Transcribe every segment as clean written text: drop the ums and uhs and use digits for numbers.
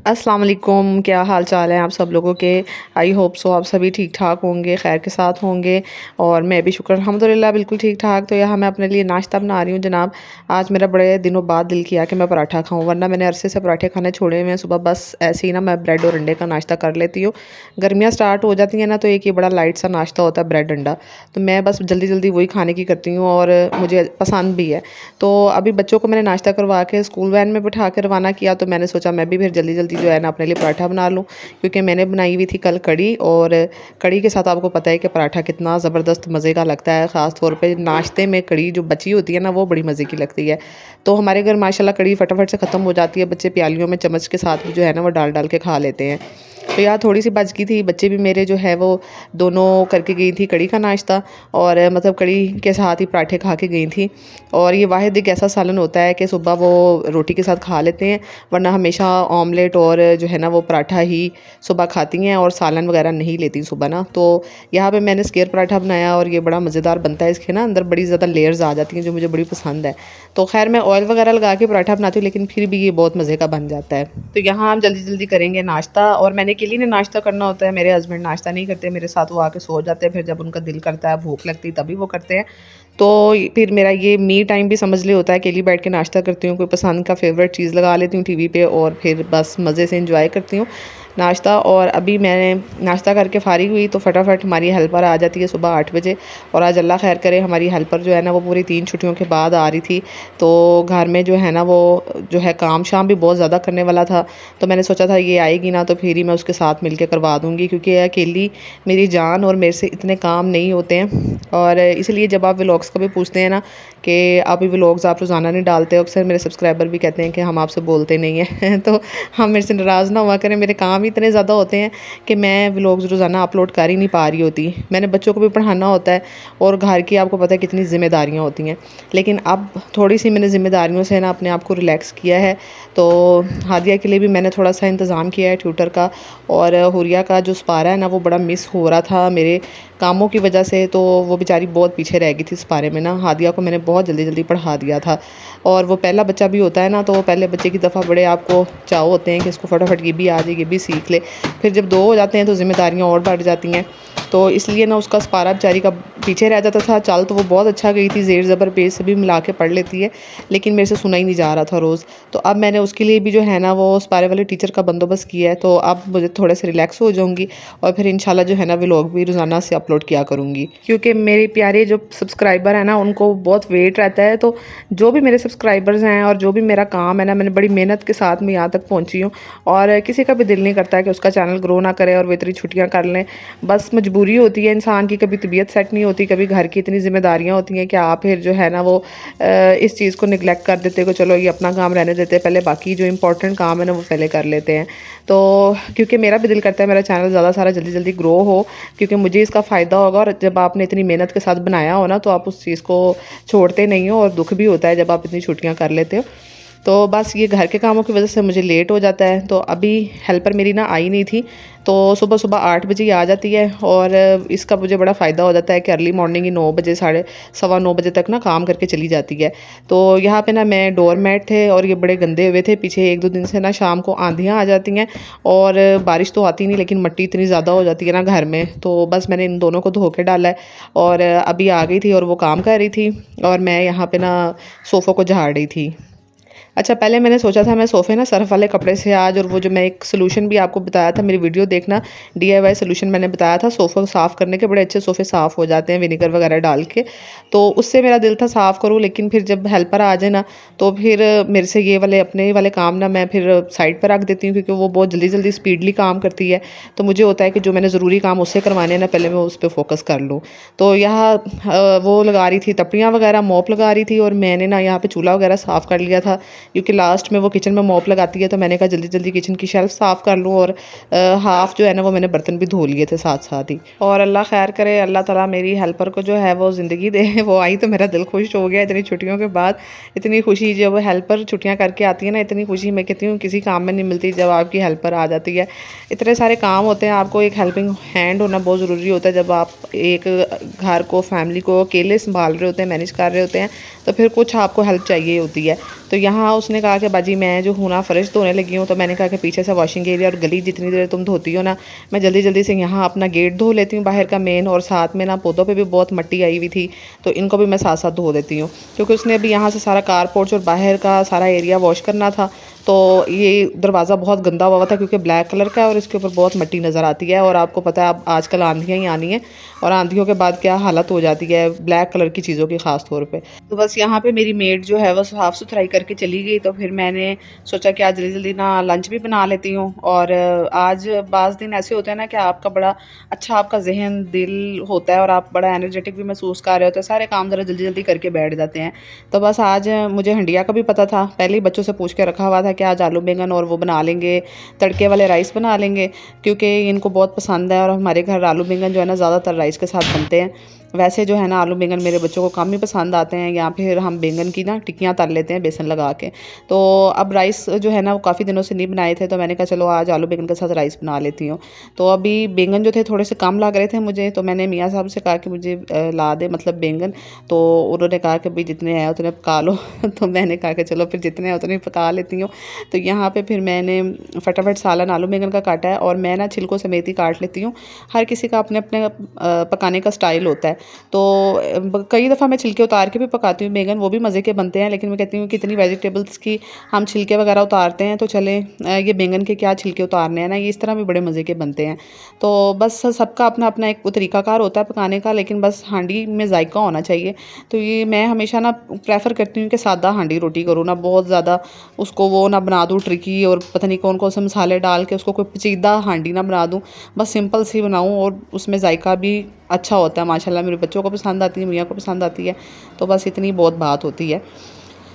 अस्सलाम वालेकुम, क्या हाल चाल है आप सब लोगों के। आई होप सो आप सभी ठीक ठाक होंगे, खैर के साथ होंगे। और मैं भी शुक्र अल्हम्दुलिल्लाह बिल्कुल ठीक ठाक। तो यहाँ मैं अपने लिए नाश्ता बना रही हूँ जनाब। आज मेरा बड़े दिनों बाद दिल किया कि मैं पराठा खाऊँ, वरना मैंने अरसे से पराठे खाने छोड़े हुए हैं। सुबह बस ऐसे ही ना मैं ब्रेड और अंडे का नाश्ता कर लेती हूँ। गर्मियाँ स्टार्ट हो जाती हैं ना, तो एक ये बड़ा लाइट सा नाश्ता होता है ब्रेड अंडा। तो मैं बस जल्दी जल्दी वही खाने की करती हूँ और मुझे पसंद भी है। तो अभी बच्चों को मैंने नाश्ता करवा के स्कूल वैन में बिठा के रवाना किया, तो मैंने सोचा मैं भी फिर जल्दी जल्दी जो है ना अपने लिए पराठा बना लूँ, क्योंकि मैंने बनाई हुई थी कल कड़ी। और कड़ी के साथ आपको पता है कि पराठा कितना ज़बरदस्त मज़े का लगता है। ख़ास तौर पे नाश्ते में कड़ी जो बची होती है ना, वो बड़ी मज़े की लगती है। तो हमारे घर माशाल्लाह कड़ी फटाफट से ख़त्म हो जाती है। बच्चे प्यालियों में चम्मच के साथ भी जो है ना वो डाल डाल के खा लेते हैं। तो यार थोड़ी सी बच गई थी, बच्चे भी मेरे जो है वो दोनों करके गई थी कड़ी का नाश्ता। और मतलब कड़ी के साथ ही पराठे खा के गई थी। और ये वाहिद एक ऐसा सालन होता है कि सुबह वो रोटी के साथ खा लेते हैं, वरना हमेशा ऑमलेट और जो है ना वो पराठा ही सुबह खाती हैं और सालन वगैरह नहीं लेती सुबह ना। तो यहाँ पे मैंने स्केयर पराठा बनाया और ये बड़ा मज़ेदार बनता है। इसके ना अंदर बड़ी ज़्यादा लेयर्स आ जाती हैं जो मुझे बड़ी पसंद है। तो खैर मैं ऑयल वगैरह लगा के पराठा बनाती हूँ, लेकिन फिर भी ये बहुत मज़े का बन जाता है। तो यहाँ हम जल्दी जल्दी करेंगे नाश्ता, और मैंने अकेली ने नाश्ता करना होता है। मेरे हस्बैंड नाश्ता नहीं करते मेरे साथ, वो आके सो जाते हैं। फिर जब उनका दिल करता है, भूख लगती है, तभी वो करते हैं। तो फिर मेरा ये मी टाइम भी समझ ले होता है। अकेली बैठ के नाश्ता करती हूँ, कोई पसंद का फेवरेट चीज़ लगा लेती हूँ टीवी पे और फिर बस मज़े से इंजॉय करती हूँ नाश्ता। और अभी मैंने नाश्ता करके फ़ारिग हुई तो फटाफट हमारी हेल्पर आ जाती है सुबह 8 बजे। और आज अल्लाह खैर करे, हमारी हेल्पर जो है ना वो पूरी 3 छुट्टियों के बाद आ रही थी। तो घर में जो है ना वो जो है काम शाम भी बहुत ज़्यादा करने वाला था। तो मैंने सोचा था ये आएगी ना तो फिर ही मैं उसके साथ मिल के करवा दूँगी, क्योंकि अकेली मेरी जान और मेरे से इतने काम नहीं होते हैं। और इसलिए जब आप व्लॉग्स का भी पूछते हैं ना कि आप व्लॉग्स आप रोज़ाना नहीं डालते, अक्सर मेरे सब्सक्राइबर भी कहते हैं कि हम आपसे बोलते नहीं हैं तो हम मेरे से नाराज़ ना हुआ करें, मेरे काम ही इतने ज़्यादा होते हैं कि मैं व्लॉग्स रोज़ाना अपलोड कर ही नहीं पा रही होती। मैंने बच्चों को भी पढ़ाना होता है और घर की आपको पता है कितनी ज़िम्मेदारियाँ होती हैं। लेकिन अब थोड़ी सी मैंने ज़िम्मेदारियों से ना अपने आप को रिलैक्स किया है। तो हादिया के लिए भी मैंने थोड़ा सा इंतज़ाम किया है ट्यूटर का। और हुरिया का जो स्पारा है ना वो बड़ा मिस हो रहा था मेरे कामों की वजह से, तो वो बेचारी बहुत पीछे रह गई थी इस बारे में ना। हादिया को मैंने बहुत जल्दी जल्दी पढ़ा दिया था। और वो पहला बच्चा भी होता है ना, तो पहले बच्चे की दफ़ा बड़े आपको चाव होते हैं कि इसको फटाफट ये भी आ जाए, ये भी सीख ले। फिर जब 2 हो जाते हैं तो ज़िम्मेदारियाँ और बढ़ जाती हैं। तो इसलिए ना उसका स्पारा बेचारी का पीछे रह जाता था। चल तो वो बहुत अच्छा गई थी, ज़ेर ज़बर पेश सभी मिला के पढ़ लेती है, लेकिन मेरे से सुना ही नहीं जा रहा था रोज़। तो अब मैंने उसके लिए भी जो है ना वो स्पारे वाले टीचर का बंदोबस्त किया है। तो अब मुझे थोड़े से रिलैक्स हो जाऊँगी और फिर इंशाल्लाह जो है ना व्लॉग भी रोज़ाना से अपलोड किया करूँगी, क्योंकि मेरे प्यारे जो सब्सक्राइबर हैं ना उनको बहुत वेट रहता है। तो जो भी मेरे सब्सक्राइबर्स हैं और जो भी मेरा काम है ना, मैंने बड़ी मेहनत के साथ मैं यहाँ तक पहुँची हूँ। और किसी का भी दिल नहीं करता है कि उसका चैनल ग्रो ना करे और वो इतनी छुट्टियाँ कर लें। बस मजबूरी होती है इंसान की, कभी तबीयत सेट नहीं होती, कभी घर की इतनी ज़िम्मेदारियाँ होती हैं कि आप फिर जो है ना वो इस चीज़ को निगलेक्ट कर देते हो, चलो ये अपना काम रहने देते हैं, पहले बाकी जो इंपॉर्टेंट काम है ना वो पहले कर लेते हैं। तो क्योंकि मेरा भी दिल करता है मेरा चैनल ज़्यादा सारा जल्दी जल्दी ग्रो हो, क्योंकि मुझे इसका फ़ायदा होगा। और जब आपने इतनी मेहनत के साथ बनाया हो ना तो आप उस चीज़ को छोड़ते नहीं हो, और दुख भी होता है जब आप इतनी छुट्टियाँ कर लेते हो। तो बस ये घर के कामों की वजह से मुझे लेट हो जाता है। तो अभी हेल्पर मेरी ना आई नहीं थी, तो सुबह सुबह 8 बजे ही आ जाती है। और इसका मुझे बड़ा फ़ायदा हो जाता है कि अर्ली मॉर्निंग ही 9 बजे साढ़े सवा 9 बजे तक ना काम करके चली जाती है। तो यहाँ पे ना मैं डोर मैट थे और ये बड़े गंदे हुए थे पीछे 1-2 दिन से ना। शाम को आंधियाँ आ जाती हैं और बारिश तो आती नहीं, लेकिन मिट्टी इतनी ज़्यादा हो जाती है ना घर में। तो बस मैंने इन दोनों को धो के डाला है और अभी आ गई थी और वो काम कर रही थी और मैं यहाँ पे ना सोफ़ों को झाड़ रही थी। अच्छा, पहले मैंने सोचा था मैं सोफ़े ना सर्फ़ वाले कपड़े से आज, और वो जो मैं एक सोल्यूशन भी आपको बताया था, मेरी वीडियो देखना, डीआईवाई सोल्यूशन मैंने बताया था सोफ़ा साफ़ करने के, बड़े अच्छे सोफ़े साफ़ हो जाते हैं विनेगर वगैरह डाल के। तो उससे मेरा दिल था साफ़ करूँ, लेकिन फिर जब हेल्पर आ जाए ना तो फिर मेरे से ये वाले अपने वाले काम ना मैं फिर साइड पर रख देती हूँ, क्योंकि वो बहुत जल्दी जल्दी स्पीडली काम करती है। तो मुझे होता है कि जो मैंने ज़रूरी काम उससे करवाने हैं ना, पहले मैं उस पर फोकस कर लूँ। तो यहाँ वो लगा रही थी तपड़ियाँ वगैरह, मॉप लगा रही थी, और मैंने ना यहाँ पे चूल्हा वगैरह साफ़ कर लिया था, क्योंकि लास्ट में वो किचन में मॉप लगाती है। तो मैंने कहा जल्दी जल्दी किचन की शेल्फ साफ़ कर लूँ, और हाफ़ जो है ना वो मैंने बर्तन भी धो लिए थे साथ साथ ही। और अल्लाह खैर करे, अल्लाह ताला मेरी हेल्पर को जो है वो ज़िंदगी दे वो आई तो मेरा दिल खुश हो गया इतनी छुट्टियों के बाद। इतनी खुशी जब हेल्पर छुट्टियाँ करके आती है ना, इतनी खुशी मैं कहती हूँ किसी काम में नहीं मिलती जब आपकी हेल्पर आ जाती है। इतने सारे काम होते हैं, आपको एक हेल्पिंग हैंड होना बहुत ज़रूरी होता है। जब आप एक घर को, फैमिली को अकेले संभाल रहे होते हैं, मैनेज कर रहे होते हैं, तो फिर कुछ आपको हेल्प चाहिए होती है। तो यहाँ यहाँ उसने कहा कि बाजी मैं जो हूँ ना फ़र्श धोने लगी हूँ, तो मैंने कहा कि पीछे से वॉशिंग एरिया और गली जितनी देर तुम धोती हो ना, मैं जल्दी जल्दी से यहाँ अपना गेट धो लेती हूँ बाहर का मेन, और साथ में ना पौधों पे भी बहुत मिट्टी आई हुई थी, तो इनको भी मैं साथ साथ धो देती हूँ, क्योंकि उसने अभी यहाँ से सारा कारपोर्च और बाहर का सारा एरिया वॉश करना था। तो ये दरवाज़ा बहुत गंदा हुआ था क्योंकि ब्लैक कलर का है और इसके ऊपर बहुत मिट्टी नज़र आती है, और आपको पता है अब आजकल आंधियाँ ही आनी है, और आंधियों के बाद क्या हालत हो जाती है ब्लैक कलर की चीज़ों की ख़ास तौर पे। तो बस यहाँ पे मेरी मेड जो है वो साफ़ सुथराई करके चली गई, तो फिर मैंने सोचा कि आज जल्दी जल्दी ना लंच भी बना लेती हूँ। और आज बाज़ दिन ऐसे होते हैं ना कि आपका बड़ा अच्छा आपका जहन दिल होता है और आप बड़ा एनर्जेटिक भी महसूस कर रहे होते हैं, सारे काम ज़रा जल्दी जल्दी करके बैठ जाते हैं। तो बस आज मुझे हंडिया का भी पता था, पहले ही बच्चों से पूछ के रखा हुआ था कि आज आलू बैंगन और वो बना लेंगे, तड़के वाले राइस बना लेंगे, क्योंकि इनको बहुत पसंद है, और हमारे घर आलू बैंगन जो है ना ज़्यादातर राइस के साथ बनते हैं। वैसे जो है ना आलू बैंगन मेरे बच्चों को कम ही पसंद आते हैं, या फिर हम बैंगन की ना टिक्कियाँ तल लेते हैं बेसन लगा के। तो अब राइस जो है ना वो काफ़ी दिनों से नहीं बनाए थे, तो मैंने कहा चलो आज आलू बैंगन के साथ राइस बना लेती हूँ। तो अभी बैंगन जो थे थोड़े से कम लग रहे थे मुझे, तो मैंने मियाँ साहब से कहा कि मुझे ला दे मतलब बैंगन। तो उन्होंने कहा कि भाई जितने हैं उतने पका लो तो मैंने कहा कि चलो फिर जितने हैं उतने पका लेती हूँ। तो यहाँ पे फिर मैंने फटाफट सालन आलू बैंगन का काटा है, और मैं ना छिलकों समेत ही काट लेती हूँ। हर किसी का अपने अपने पकाने का स्टाइल होता है। तो कई दफ़ा मैं छिलके उतार के भी पकाती हूँ बैंगन, वो भी मज़े के बनते हैं, लेकिन मैं कहती हूँ कि इतनी वेजिटेबल्स की हम छिलके वगैरह उतारते हैं, तो चलें ये बैंगन के क्या छिलके उतारने हैं ना, ये इस तरह भी बड़े मज़े के बनते हैं। तो बस सबका अपना अपना एक तरीक़ाकार होता है पकाने का, लेकिन बस हांडी में जायका होना चाहिए। तो ये मैं हमेशा ना प्रेफर करती हूँ कि सादा हांडी रोटी करूँ, ना बहुत ज़्यादा उसको वो ना बना दूँ ट्रिकी और पता नहीं कौन कौन से मसाले डाल के उसको कोई पेचीदा हांडी ना बना दूँ। बस सिंपल सी बनाऊँ और उसमें जायका भी अच्छा होता है माशाल्लाह, मेरे बच्चों को पसंद आती है, मियाँ को पसंद आती है। तो बस इतनी बहुत बात होती है।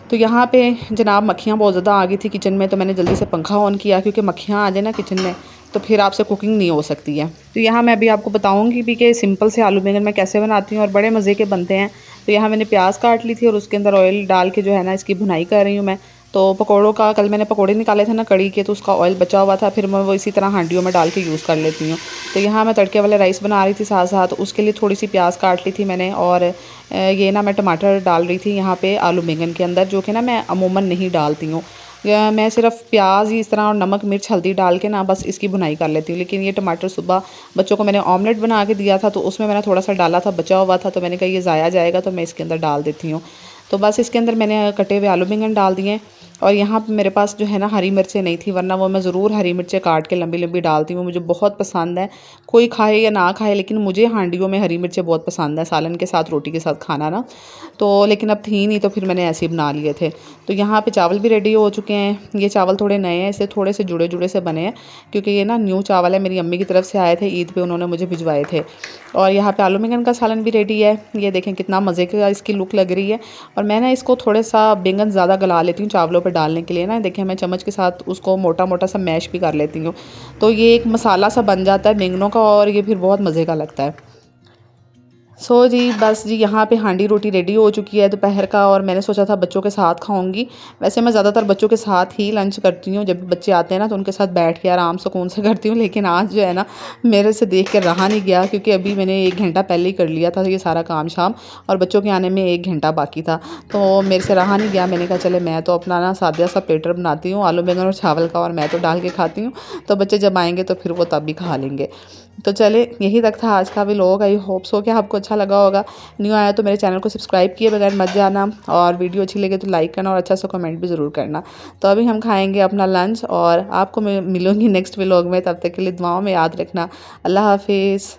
तो यहाँ पे जनाब मक्खियाँ बहुत ज़्यादा आ गई थी किचन में, तो मैंने जल्दी से पंखा ऑन किया, क्योंकि मक्खियाँ आ जाए ना किचन में तो फिर आपसे कुकिंग नहीं हो सकती है। तो यहाँ मैं अभी आपको बताऊँगी भी कि सिंपल से आलू बैंगन मैं कैसे बनाती हूँ और बड़े मज़े के बनते हैं। तो यहाँ मैंने प्याज काट ली थी और उसके अंदर ऑयल डाल के जो है ना इसकी भुनाई कर रही हूँ मैं। तो पकौड़ों का कल मैंने पकौड़े निकाले थे ना कड़ी के, तो उसका ऑयल बचा हुआ था, फिर मैं वो इसी तरह हांडियों में डाल के यूज़ कर लेती हूँ। तो यहाँ मैं तड़के वाले राइस बना रही थी साथ साथ, उसके लिए थोड़ी सी प्याज काट ली थी मैंने, और ये ना मैं टमाटर डाल रही थी यहाँ पे आलू बैंगन के अंदर, जो कि ना मैं अमूमन नहीं डालती हूँ। मैं सिर्फ प्याज ही इस तरह और नमक मिर्च हल्दी डाल के ना बस इसकी भुनाई कर लेती हूँ। लेकिन ये टमाटर सुबह बच्चों को मैंने ऑमलेट बना के दिया था, तो उसमें मैंने थोड़ा सा डाला था, बचा हुआ था, तो मैंने कहा ये ज़ाया जाएगा, तो मैं इसके अंदर डाल देती हूँ। तो बस इसके अंदर मैंने कटे हुए आलू बैंगन डाल दिए। और यहाँ पे मेरे पास जो है ना हरी मिर्चें नहीं थी, वरना वो मैं ज़रूर हरी मिर्चें काट के लंबी लंबी डालती हूँ, मुझे बहुत पसंद है। कोई खाए या ना खाए, लेकिन मुझे हांडियों में हरी मिर्चें बहुत पसंद है, सालन के साथ रोटी के साथ खाना ना। तो लेकिन अब थी नहीं, तो फिर मैंने ऐसे ही बना लिए थे। तो यहाँ पे चावल भी रेडी हो चुके हैं। ये चावल थोड़े नए हैं, इससे थोड़े से जुड़े जुड़े से बने हैं, क्योंकि ये ना न्यू चावल है, मेरी अम्मी की तरफ से आए थे ईद पे, उन्होंने मुझे भिजवाए थे। और यहाँ पे आलू बैंगन का सालन भी रेडी है। ये देखें कितना मज़े का इसकी लुक लग रही है। और मैं ना इसको थोड़ा सा बैंगन ज़्यादा गला लेती हूँ चावलों पर डालने के लिए ना, देखें मैं चम्मच के साथ उसको मोटा मोटा सा मैश भी कर लेती हूँ, तो ये एक मसाला सा बन जाता है बैंगनों का, और ये फिर बहुत मज़े का लगता है। जी बस जी यहाँ पे हांडी रोटी रेडी हो चुकी है दोपहर का, और मैंने सोचा था बच्चों के साथ खाऊंगी। वैसे मैं ज़्यादातर बच्चों के साथ ही लंच करती हूँ, जब बच्चे आते हैं ना तो उनके साथ बैठ के आराम सुकून से करती हूँ। लेकिन आज जो है ना मेरे से देख कर रहा नहीं गया, क्योंकि अभी मैंने 1 घंटा पहले ही कर लिया था ये सारा काम शाम, और बच्चों के आने में 1 घंटा बाकी था, तो मेरे से रहा नहीं गया। मैंने कहा चले मैं तो अपना ना सादा सा पेटर बनाती हूँ आलू बैंगन और चावल का, और मैं तो डाल के खाती हूँ, तो बच्चे जब आएँगे तो फिर वो तब भी खा लेंगे। तो चले यही तक था आज का व्लॉग। आई होप सो कि आपको अच्छा लगा होगा। न्यू आया तो मेरे चैनल को सब्सक्राइब किए बगैर मत जाना, और वीडियो अच्छी लगे तो लाइक करना और अच्छा सा कमेंट भी ज़रूर करना। तो अभी हम खाएंगे अपना लंच, और आपको मैं मिलूँगी नेक्स्ट व्लॉग में। तब तक के लिए दुआओं में याद रखना। अल्लाह हाफिज़।